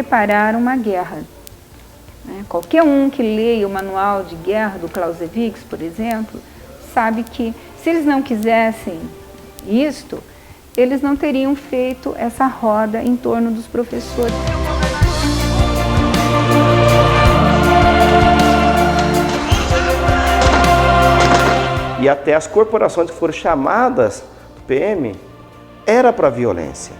preparar uma guerra. Qualquer um que leia o manual de guerra do Clausewitz, por exemplo, sabe que se eles não quisessem isto, eles não teriam feito essa roda em torno dos professores. E até as corporações que foram chamadas do PM era para violência.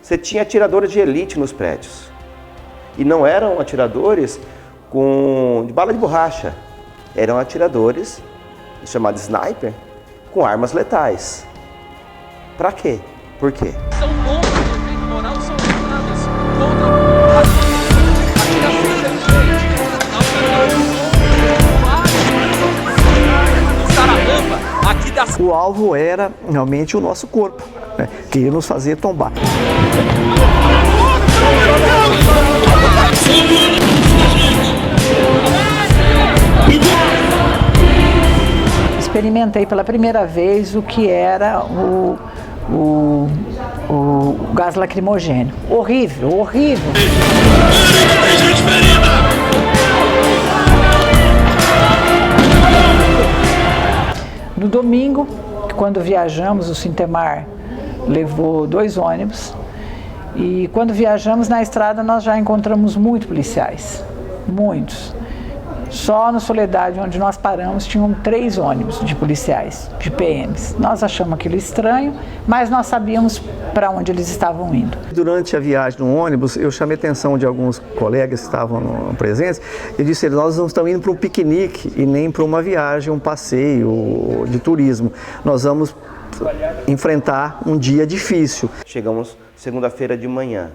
Você tinha atiradores de elite nos prédios. E não eram atiradores de bala de borracha. Eram atiradores, chamados sniper, com armas letais. Para quê? Por quê? São contra o efeito moral, são usadas contra O alvo era realmente o nosso corpo, né, que ia nos fazer tombar. Experimentei pela primeira vez o que era o gás lacrimogêneo. Horrível, horrível. No domingo, quando viajamos, o Sintemar levou 2 ônibus e quando viajamos na estrada nós já encontramos muitos policiais, muitos. Só no Soledade, onde nós paramos, tinham 3 ônibus de policiais, de PMs. Nós achamos aquilo estranho, mas nós sabíamos para onde eles estavam indo. Durante a viagem no ônibus, eu chamei a atenção de alguns colegas que estavam presentes e disse: nós não estamos indo para um piquenique e nem para uma viagem, um passeio de turismo. Nós vamos enfrentar um dia difícil. Chegamos segunda-feira de manhã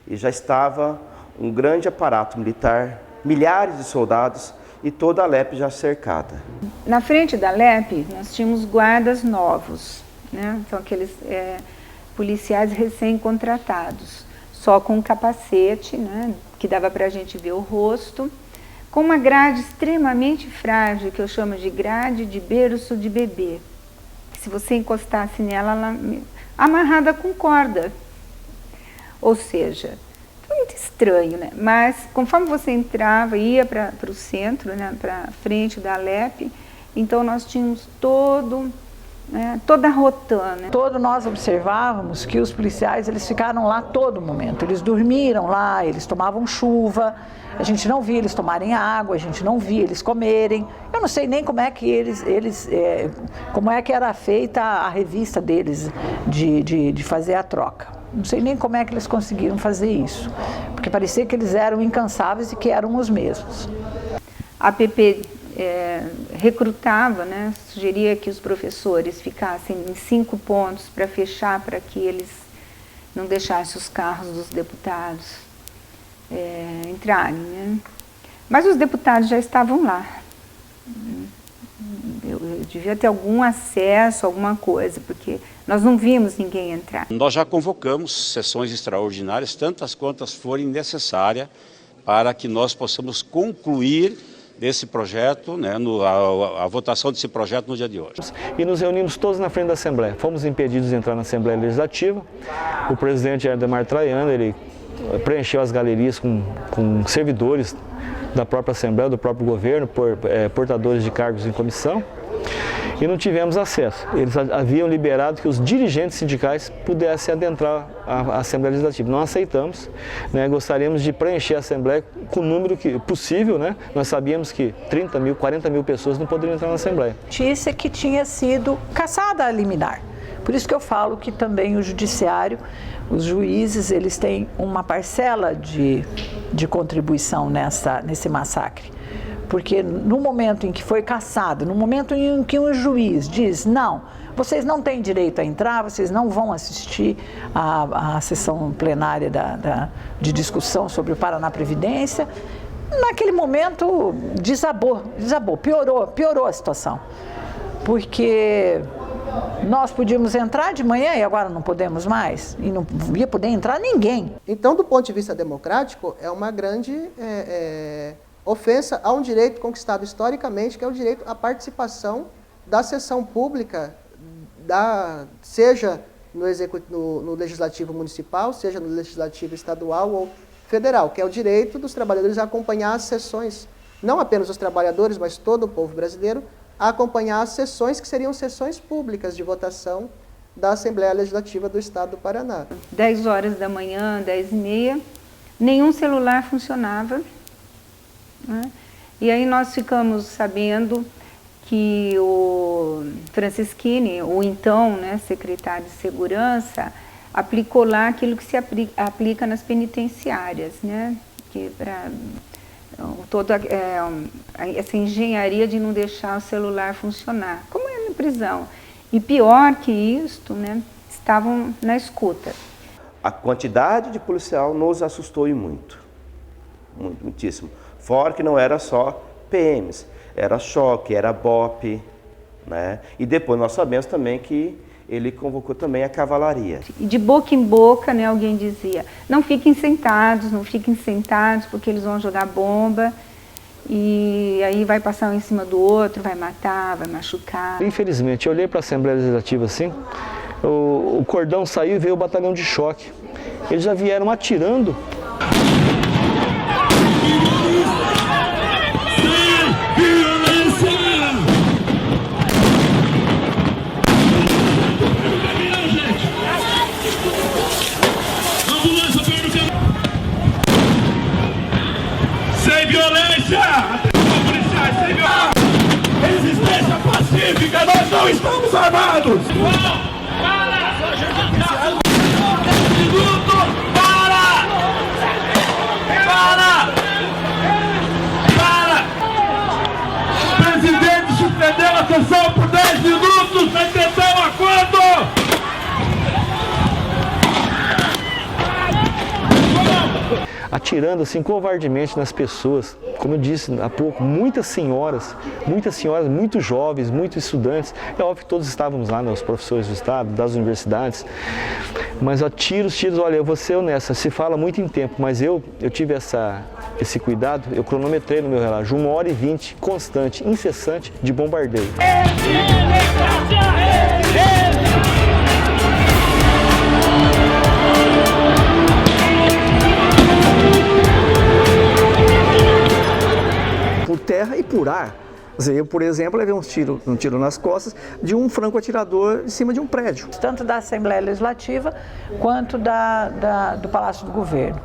e já estava um grande aparato militar, milhares de soldados e toda a LEP já cercada. Na frente da LEP, nós tínhamos guardas novos, né? Então aqueles policiais recém-contratados, só com um capacete, né? Que dava para a gente ver o rosto, com uma grade extremamente frágil, que eu chamo de grade de berço de bebê. Se você encostasse nela, ela amarrada com corda. Ou seja, muito estranho, né? Mas conforme você entrava, ia para o centro, né? Para frente da LEP, então nós tínhamos toda a rotan, né? Todos nós observávamos que os policiais, eles ficaram lá todo momento, eles dormiram lá, eles tomavam chuva, a gente não via eles tomarem água, a gente não via eles comerem. Eu não sei nem como é que como é que era feita a revista deles de fazer a troca. Não sei nem como é que eles conseguiram fazer isso, porque parecia que eles eram incansáveis e que eram os mesmos. A PP recrutava, né, sugeria que os professores ficassem em 5 pontos para fechar, para que eles não deixassem os carros dos deputados entrarem, né? Mas os deputados já estavam lá. Eu devia ter algum acesso, alguma coisa, porque nós não vimos ninguém entrar. Nós já convocamos sessões extraordinárias, tantas quantas forem necessárias, para que nós possamos concluir desse projeto, né, a votação desse projeto no dia de hoje. E nos reunimos todos na frente da Assembleia. Fomos impedidos de entrar na Assembleia Legislativa. O presidente Ademar Traiano, ele preencheu as galerias com servidores da própria Assembleia, do próprio governo, portadores de cargos em comissão, e não tivemos acesso. Eles haviam liberado que os dirigentes sindicais pudessem adentrar a Assembleia Legislativa. Não aceitamos, né? Gostaríamos de preencher a Assembleia com o número possível, né? Nós sabíamos que 30 mil, 40 mil pessoas não poderiam entrar na Assembleia. Notícia que tinha sido cassada a liminar. Por isso que eu falo que também o judiciário, os juízes, eles têm uma parcela de contribuição nesse massacre. Porque no momento em que foi cassado, no momento em que um juiz diz: não, vocês não têm direito a entrar, vocês não vão assistir à sessão plenária de discussão sobre o Paraná Previdência, naquele momento desabou, piorou a situação. Porque nós podíamos entrar de manhã e agora não podemos mais, e não ia poder entrar ninguém. Então, do ponto de vista democrático, é uma grande ofensa a um direito conquistado historicamente, que é o direito à participação da sessão pública, seja no Legislativo Municipal, seja no Legislativo Estadual ou Federal, que é o direito dos trabalhadores a acompanhar as sessões, não apenas os trabalhadores, mas todo o povo brasileiro, a acompanhar as sessões que seriam sessões públicas de votação da Assembleia Legislativa do Estado do Paraná. 10 horas da manhã, 10h30, nenhum celular funcionava, né? E aí nós ficamos sabendo que o Francisquini, o então, né, secretário de Segurança, aplicou lá aquilo que se aplica nas penitenciárias, né? Que toda essa engenharia de não deixar o celular funcionar, como é na prisão. E pior que isto, né, estavam na escuta. A quantidade de policial nos assustou e muito, muitíssimo. Fora que não era só PMs, era choque, era BOP, né? E depois nós sabemos também que ele convocou também a cavalaria. E de boca em boca, né, alguém dizia, não fiquem sentados, porque eles vão jogar bomba, e aí vai passar um em cima do outro, vai matar, vai machucar. Infelizmente, eu olhei para a Assembleia Legislativa assim, o cordão saiu e veio o batalhão de choque. Eles já vieram atirando. Sem violência! Atenção, policiais, sem violência! Resistência pacífica, nós não estamos armados! Para! Minuto! Para! Para! Para! O presidente suspendeu a sessão por 10 minutos! Vai tentar um acordo! Atirando assim covardemente nas pessoas, como eu disse há pouco, muitas senhoras, muito jovens, muitos estudantes. É óbvio que todos estávamos lá, né, os professores do estado, das universidades, mas ó, tiros, olha, eu vou ser honesto, se fala muito em tempo, mas eu tive esse cuidado, eu cronometrei no meu relógio, 1h20, constante, incessante de bombardeio. Por terra e por ar. Eu, por exemplo, levei um tiro nas costas de um franco-atirador em cima de um prédio. Tanto da Assembleia Legislativa quanto do Palácio do Governo.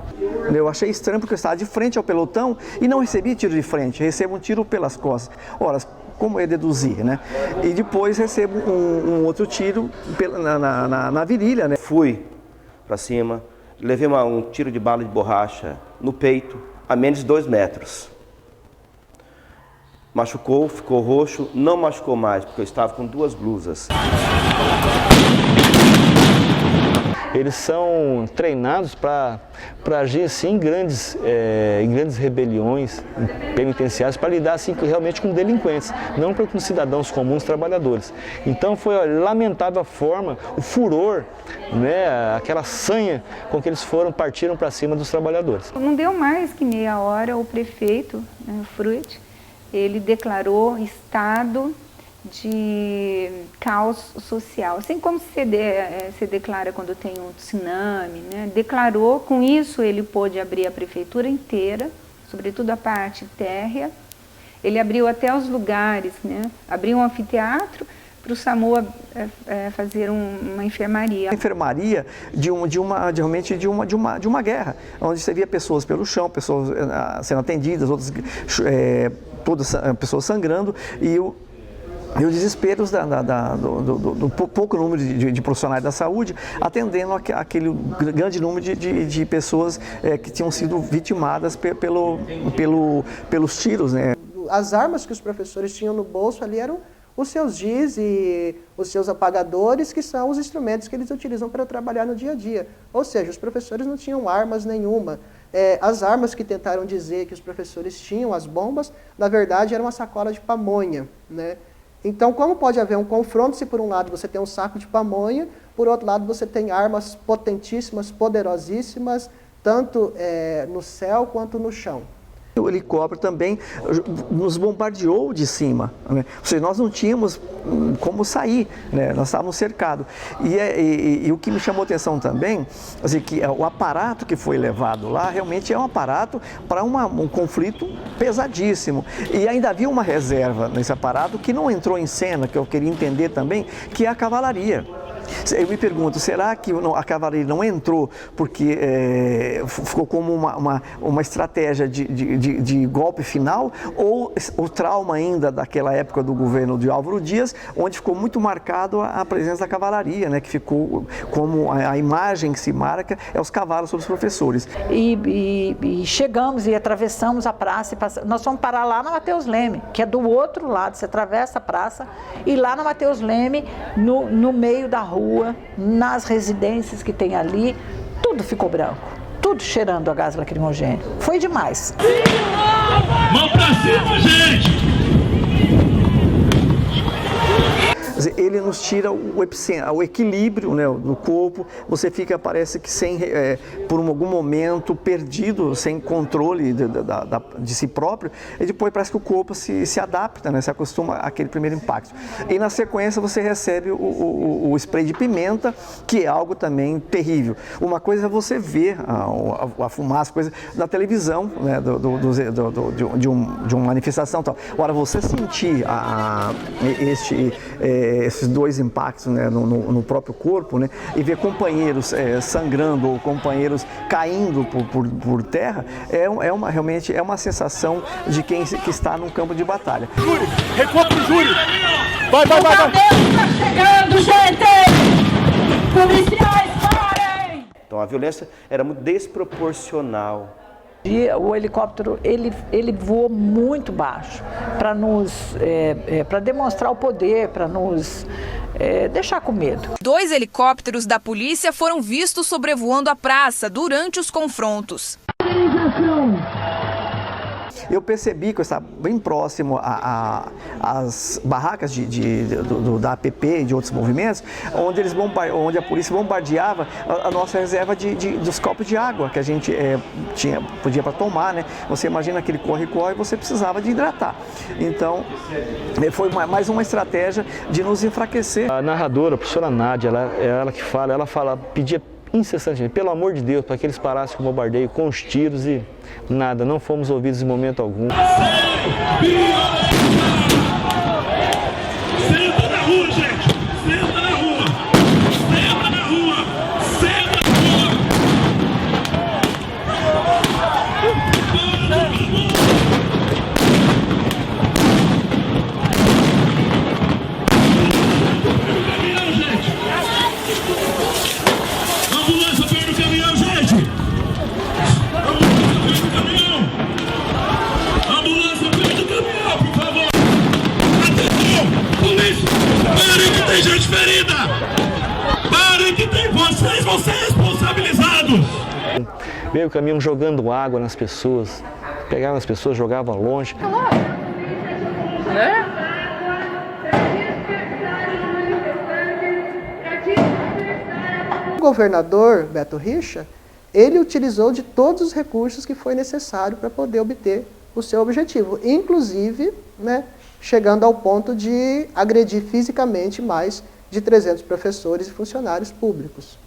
Eu achei estranho porque eu estava de frente ao pelotão e não recebi tiro de frente, recebo um tiro pelas costas. Ora, como eu ia deduzir, né? E depois recebo um outro tiro na virilha, né? Fui para cima, levei um tiro de bala de borracha no peito, a menos de 2 metros. Machucou, ficou roxo, não machucou mais, porque eu estava com 2 blusas. Eles são treinados para agir assim, em grandes rebeliões penitenciárias, para lidar assim, realmente com delinquentes, não com cidadãos comuns, trabalhadores. Então foi lamentável a forma, o furor, né, aquela sanha com que eles partiram para cima dos trabalhadores. Não deu mais que meia hora, o prefeito, né, Fruit, ele declarou estado de caos social, assim como se declara quando tem um tsunami, né? Declarou, com isso ele pôde abrir a prefeitura inteira, sobretudo a parte térrea, ele abriu até os lugares, né? Abriu um anfiteatro para o SAMU fazer uma enfermaria. A enfermaria de uma guerra, onde você via pessoas pelo chão, pessoas sendo atendidas, outras todas pessoas sangrando e o desespero do pouco número de profissionais da saúde atendendo aquele grande número de pessoas que tinham sido vitimadas pelos tiros, né? As armas que os professores tinham no bolso ali eram os seus giz e os seus apagadores, que são os instrumentos que eles utilizam para trabalhar no dia a dia. Ou seja, os professores não tinham armas nenhuma. As armas que tentaram dizer que os professores tinham, as bombas, na verdade eram uma sacola de pamonha, né? Então, como pode haver um confronto se por um lado você tem um saco de pamonha, por outro lado você tem armas potentíssimas, poderosíssimas, tanto no céu quanto no chão? O helicóptero também nos bombardeou de cima, né? Ou seja, nós não tínhamos como sair, né? Nós estávamos cercados. E o que me chamou a atenção também, assim, que o aparato que foi levado lá realmente é um aparato para um conflito pesadíssimo. E ainda havia uma reserva nesse aparato que não entrou em cena, que eu queria entender também, que é a cavalaria. Eu me pergunto, será que a cavalaria não entrou porque ficou como uma estratégia de golpe final, ou o trauma ainda daquela época do governo de Álvaro Dias, onde ficou muito marcado a presença da cavalaria, né, que ficou como a imagem que se marca é os cavalos sobre os professores. E chegamos e atravessamos a praça, nós fomos parar lá na Mateus Leme, que é do outro lado, você atravessa a praça, e lá na Mateus Leme, no meio da rua, nas residências que tem ali, tudo ficou branco, tudo cheirando a gás lacrimogêneo. Foi demais. Mão pra cima, gente! Ele nos tira o equilíbrio, né, no corpo, você fica, parece que por algum momento perdido, sem controle de si próprio, e depois parece que o corpo se adapta, né, se acostuma àquele primeiro impacto. E na sequência você recebe o spray de pimenta, que é algo também terrível. Uma coisa é você ver a fumaça, coisa na televisão, né, de uma manifestação tal. Agora, você sentir esses dois impactos, né, no próprio corpo, né, e ver companheiros sangrando ou companheiros caindo por terra, realmente é uma sensação de quem que está num campo de batalha. Júri, recua pro Júri! Vai! Tá chegando, gente! Policiais, parem! Então a violência era muito desproporcional. O helicóptero ele voou muito baixo para demonstrar o poder, para nos deixar com medo. 2 helicópteros da polícia foram vistos sobrevoando a praça durante os confrontos. Eu percebi que eu estava bem próximo às barracas da APP e de outros movimentos, onde a polícia bombardeava a nossa reserva dos copos de água que a gente podia para tomar, né? Você imagina aquele corre-corre, você precisava de hidratar. Então, foi mais uma estratégia de nos enfraquecer. A narradora, a professora Nádia, ela pedia incessantemente, pelo amor de Deus, para que eles parassem com o bombardeio, com os tiros, e nada, não fomos ouvidos em momento algum. Senta na rua, gente! Senta na rua! Senta na rua! Senta na Ambulância perto do caminhão, gente! Ambulância perto do caminhão, por favor! Atenção! Polícia! Parem que tem gente ferida! Parem que tem... Vocês vão ser responsabilizados! Veio o caminhão jogando água nas pessoas, pegava as pessoas, jogava longe. O governador Beto Richa, ele utilizou de todos os recursos que foi necessário para poder obter o seu objetivo, inclusive, né, chegando ao ponto de agredir fisicamente mais de 300 professores e funcionários públicos.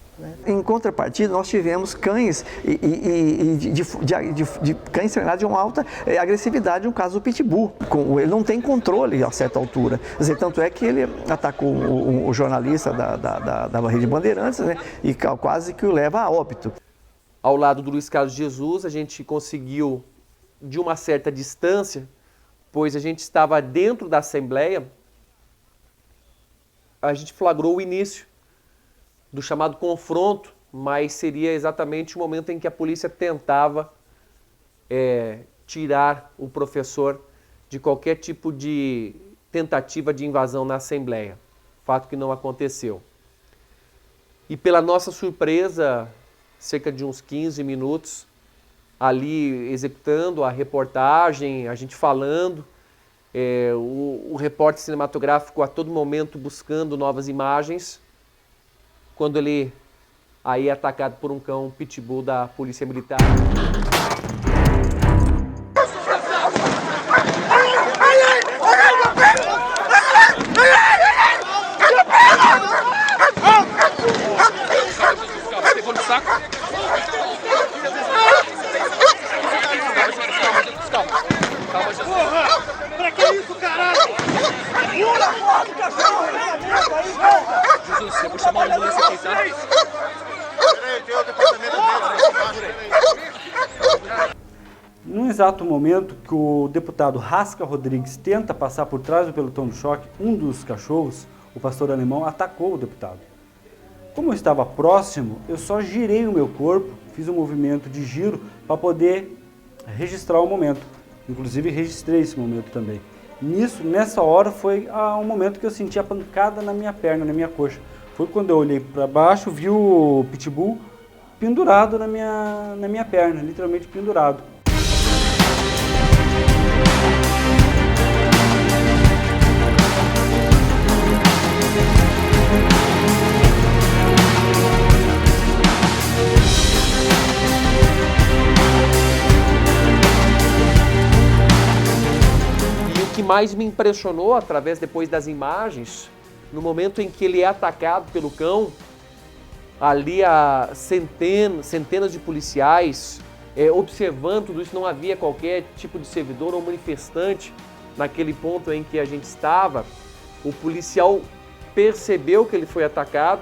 Em contrapartida, nós tivemos cães de cães treinados de uma alta agressividade, no caso do Pitbull. Ele não tem controle a certa altura. Quer dizer, tanto é que ele atacou o jornalista da Rede Bandeirantes, né, e quase que o leva a óbito. Ao lado do Luiz Carlos Jesus, a gente conseguiu, de uma certa distância, pois a gente estava dentro da Assembleia, a gente flagrou o início do chamado confronto, mas seria exatamente o momento em que a polícia tentava tirar o professor de qualquer tipo de tentativa de invasão na Assembleia, fato que não aconteceu. E pela nossa surpresa, cerca de uns 15 minutos, ali executando a reportagem, a gente falando, o repórter cinematográfico a todo momento buscando novas imagens, quando ele aí é atacado por um cão pitbull da Polícia Militar. Calma, Jesus. Porra! Pra que isso, caralho? Pula a porra do cachorro! Jesus, eu vou chamar a ambulância aqui, tá? Peraí, tem o departamento dele. No exato momento que o deputado Rasca Rodrigues tenta passar por trás do pelotão de choque, um dos cachorros, o pastor alemão, atacou o deputado. Como eu estava próximo, eu só girei o meu corpo, fiz um movimento de giro para poder registrar o momento. Inclusive registrei esse momento também. Nessa hora foi um momento que eu senti a pancada na minha perna, na minha coxa. Foi quando eu olhei para baixo, vi o pitbull pendurado na minha perna, literalmente pendurado. O que mais me impressionou, através depois das imagens, no momento em que ele é atacado pelo cão, ali há centenas de policiais observando tudo isso, não havia qualquer tipo de servidor ou manifestante naquele ponto em que a gente estava. O policial percebeu que ele foi atacado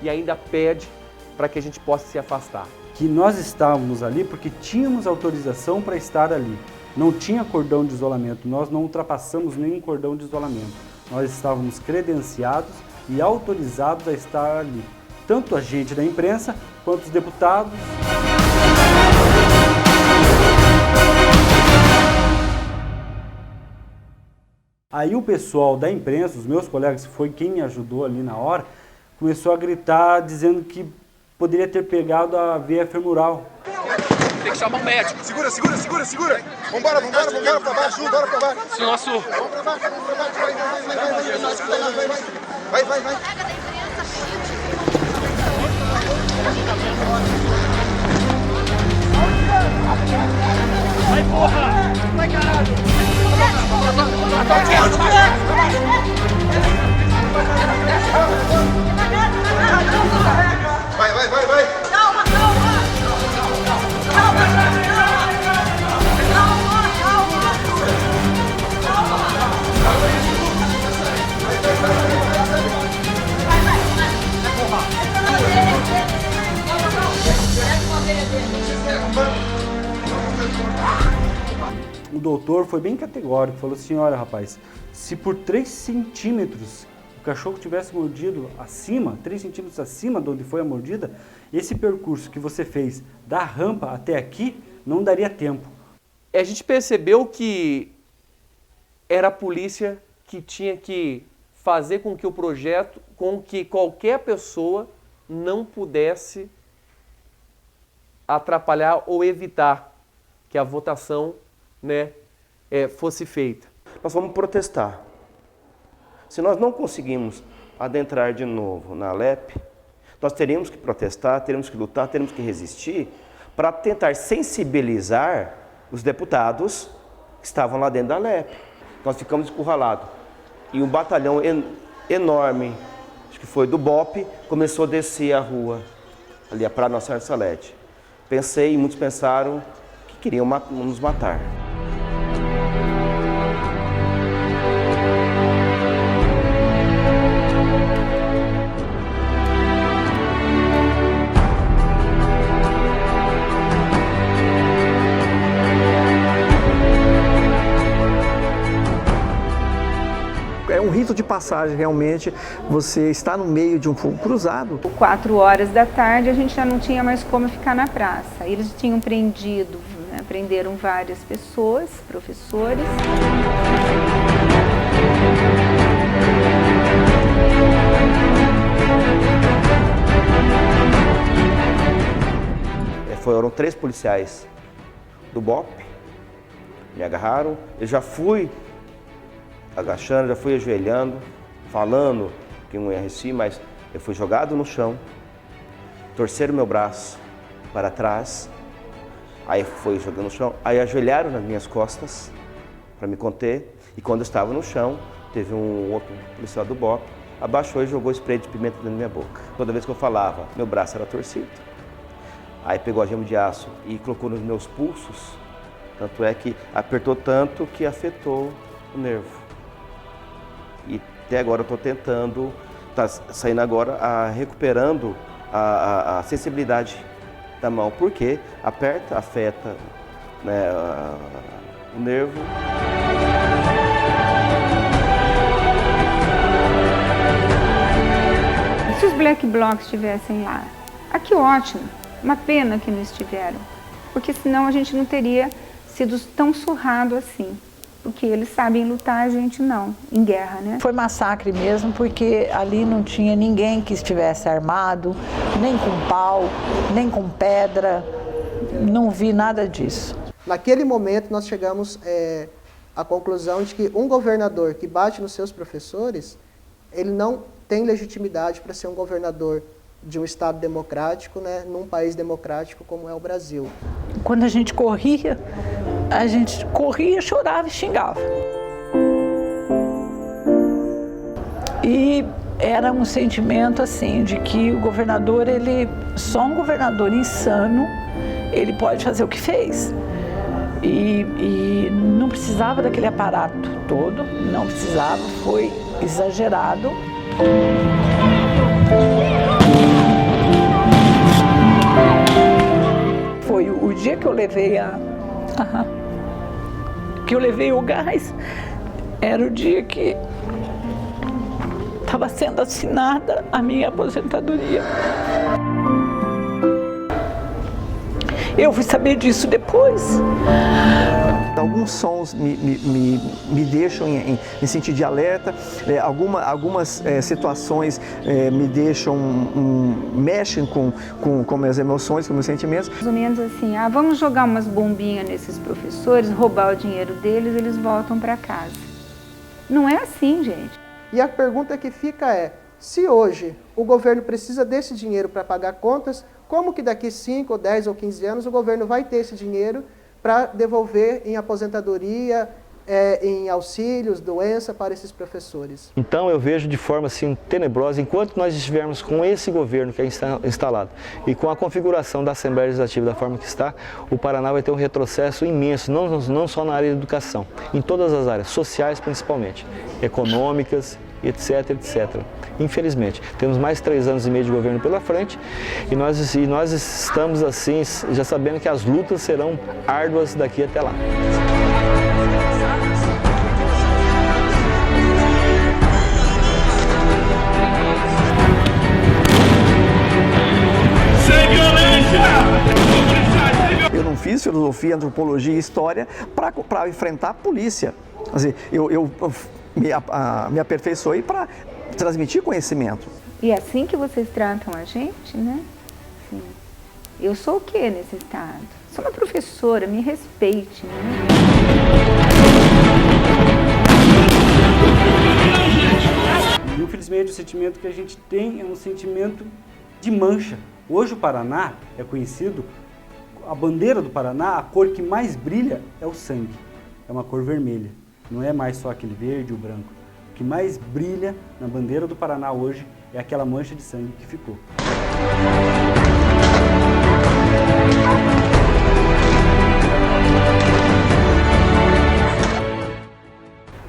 e ainda pede para que a gente possa se afastar. Que nós estávamos ali porque tínhamos autorização para estar ali. Não tinha cordão de isolamento, nós não ultrapassamos nenhum cordão de isolamento. Nós estávamos credenciados e autorizados a estar ali. Tanto a gente da imprensa, quanto os deputados. Aí o pessoal da imprensa, os meus colegas, que foi quem me ajudou ali na hora, começou a gritar dizendo que poderia ter pegado a veia femoral. Tem que chamar um médico. Segura. Vambora pra baixo, bora pra baixo. Se nosso... Vamos pra baixo. Vai. Vai, porra! Vai, caralho! Vai. Calma! O doutor foi bem categórico, falou assim, olha rapaz, se por 3 centímetros o cachorro tivesse mordido acima, 3 centímetros acima de onde foi a mordida, esse percurso que você fez da rampa até aqui não daria tempo. A gente percebeu que era a polícia que tinha que fazer com que o projeto, com que qualquer pessoa não pudesse atrapalhar ou evitar que a votação, fosse feita. Nós vamos protestar. Se nós não conseguimos adentrar de novo na Alep, nós teríamos que protestar, teríamos que lutar, teríamos que resistir para tentar sensibilizar os deputados que estavam lá dentro da Alep. Nós ficamos encurralados. E um batalhão enorme, acho que foi do BOP, começou a descer a rua, ali a Praça Nossa Senhora de Salete. Pensei, e muitos pensaram que queriam nos matar. É um rito de passagem, realmente, você está no meio de um fogo cruzado. 4 horas da tarde a gente já não tinha mais como ficar na praça. Eles tinham prenderam várias pessoas, professores. Foram 3 policiais do BOP, me agarraram, eu já fui agachando, já fui ajoelhando, falando que não ia resistir, mas eu fui jogado no chão, torceram meu braço para trás, aí fui jogando no chão, aí ajoelharam nas minhas costas para me conter, e quando eu estava no chão, teve um outro policial do BOP, abaixou e jogou spray de pimenta dentro da minha boca. Toda vez que eu falava, meu braço era torcido. Aí pegou a gema de aço e colocou nos meus pulsos Tanto é que apertou tanto que afetou o nervo. E até agora eu estou tentando, está saindo agora, recuperando a sensibilidade da mão, porque aperta, afeta, né, o nervo. Se os black blocs estivessem lá, que ótimo, uma pena que não estiveram, porque senão a gente não teria sido tão surrado assim, porque eles sabem lutar, a gente não, em guerra, né? Foi massacre mesmo, porque ali não tinha ninguém que estivesse armado, nem com pau, nem com pedra, não vi nada disso. Naquele momento nós chegamos à conclusão de que um governador que bate nos seus professores, ele não tem legitimidade para ser um governador de um Estado democrático, né, num país democrático como é o Brasil. Quando a gente corria, chorava e xingava. E era um sentimento assim, de que o governador, só um governador insano, ele pode fazer o que fez. E não precisava daquele aparato todo, não precisava, foi exagerado. Foi o dia que eu levei o gás, era o dia que estava sendo assinada a minha aposentadoria. Eu fui saber disso depois. Alguns sons me deixam em sentido de alerta, algumas situações me deixam, mexem com minhas emoções, com meus sentimentos. Mais ou menos assim, vamos jogar umas bombinhas nesses professores, roubar o dinheiro deles, eles voltam para casa. Não é assim, gente. E a pergunta que fica é, se hoje o governo precisa desse dinheiro para pagar contas, como que daqui 5, 10 ou 15 anos o governo vai ter esse dinheiro para devolver em aposentadoria, em auxílios, doença para esses professores? Então eu vejo de forma assim tenebrosa, enquanto nós estivermos com esse governo que é instalado e com a configuração da Assembleia Legislativa da forma que está, o Paraná vai ter um retrocesso imenso, não só na área de educação, em todas as áreas, sociais principalmente, econômicas, etc, etc. Infelizmente, temos mais 3 anos e meio de governo pela frente e nós estamos assim, já sabendo que as lutas serão árduas daqui até lá. Eu não fiz filosofia, antropologia e história para enfrentar a polícia. Quer dizer, eu me aperfeiçoei para transmitir conhecimento. E é assim que vocês tratam a gente, né? Assim, eu sou o quê nesse estado? Sou uma professora, me respeite, né? Infelizmente, o sentimento que a gente tem é um sentimento de mancha. Hoje o Paraná é conhecido, a bandeira do Paraná, a cor que mais brilha é o sangue, é uma cor vermelha. Não é mais só aquele verde ou branco. O que mais brilha na bandeira do Paraná hoje é aquela mancha de sangue que ficou.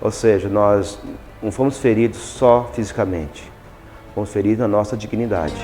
Ou seja, nós não fomos feridos só fisicamente, fomos feridos na nossa dignidade.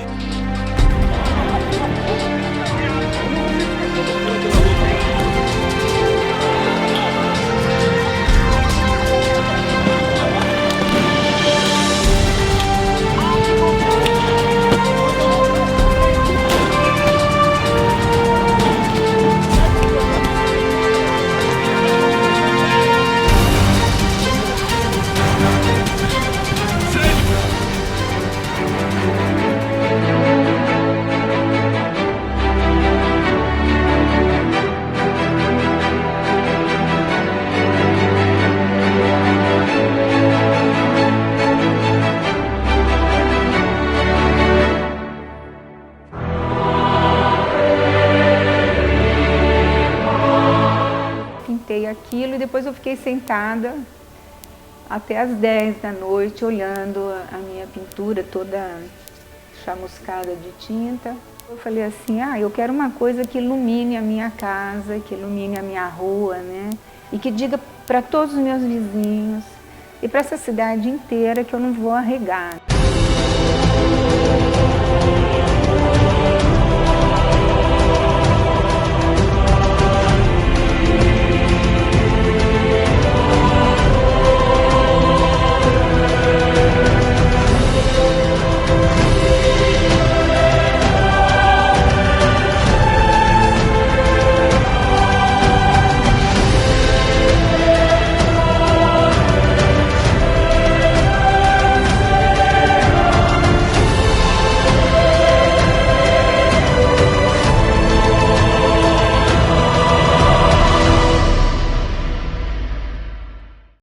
Aquilo e depois eu fiquei sentada até às 10 da noite olhando a minha pintura toda chamuscada de tinta Eu falei assim, eu quero uma coisa que ilumine a minha casa, que ilumine a minha rua, né? E que diga para todos os meus vizinhos e para essa cidade inteira que eu não vou arregar.